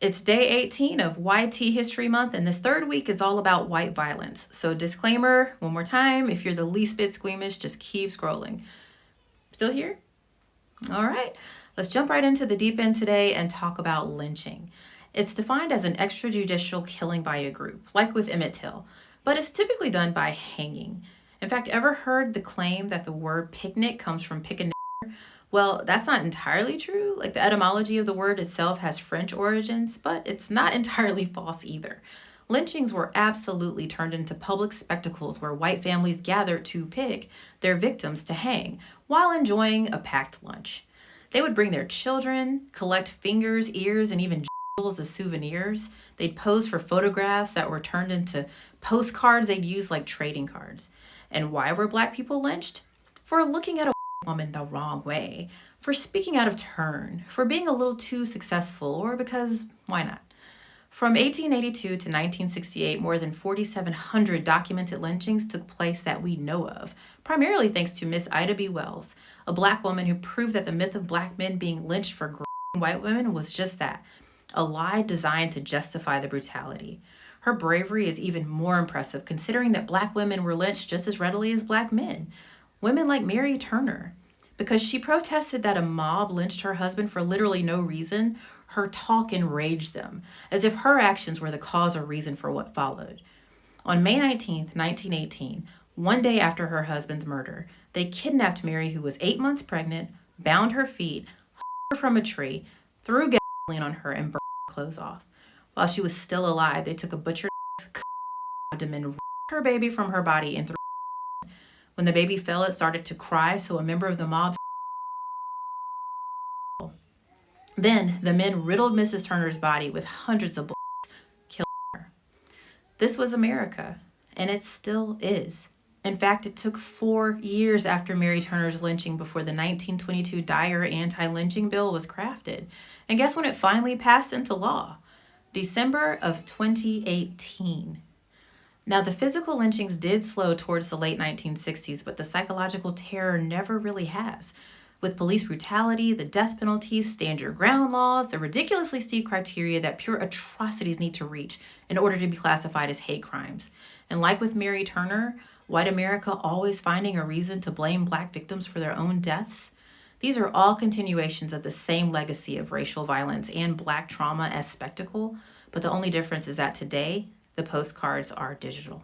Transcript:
It's day 18 of YT History Month, and this third week is all about white violence. So, disclaimer one more time, if you're the least bit squeamish, just keep scrolling. Still here? All right, let's jump right into the deep end today and talk about lynching. It's defined as an extrajudicial killing by a group, like with Emmett Till, but it's typically done by hanging. In fact, ever heard the claim that the word picnic comes from picnic? Well, that's not entirely true. Like the etymology of the word itself has French origins, but it's not entirely false either. Lynchings were absolutely turned into public spectacles where white families gathered to pick their victims to hang while enjoying a packed lunch. They would bring their children, collect fingers, ears, and even jewels as souvenirs. They'd pose for photographs that were turned into postcards they'd use like trading cards. And why were black people lynched? For looking at a woman the wrong way, for speaking out of turn, for being a little too successful, or because why not? From 1882 to 1968, more than 4,700 documented lynchings took place that we know of, primarily thanks to Miss Ida B. Wells, a black woman who proved that the myth of black men being lynched for white women was just that, a lie designed to justify the brutality. Her bravery is even more impressive considering that black women were lynched just as readily as black men. Women like Mary Turner, because she protested that a mob lynched her husband for literally no reason, her talk enraged them, as if her actions were the cause or reason for what followed. On May 19th, 1918, one day after her husband's murder, they kidnapped Mary, who was 8 months pregnant, bound her feet, hung her from a tree, threw gasoline on her, and burned her clothes off. While she was still alive, they took a butcher knife, cut her abdomen, ripped her baby from her body, and threw it. When the baby fell, it started to cry, so a member of the mob. Then the men riddled Mrs. Turner's body with hundreds of bullets, killing her. This was America, and it still is. In fact, it took 4 years after Mary Turner's lynching before the 1922 Dyer anti-lynching bill was crafted. And guess when it finally passed into law? December of 2018. Now, the physical lynchings did slow towards the late 1960s, but the psychological terror never really has. With police brutality, the death penalty, stand your ground laws, the ridiculously steep criteria that pure atrocities need to reach in order to be classified as hate crimes. And like with Mary Turner, white America always finding a reason to blame black victims for their own deaths. These are all continuations of the same legacy of racial violence and black trauma as spectacle, but the only difference is that today, the postcards are digital.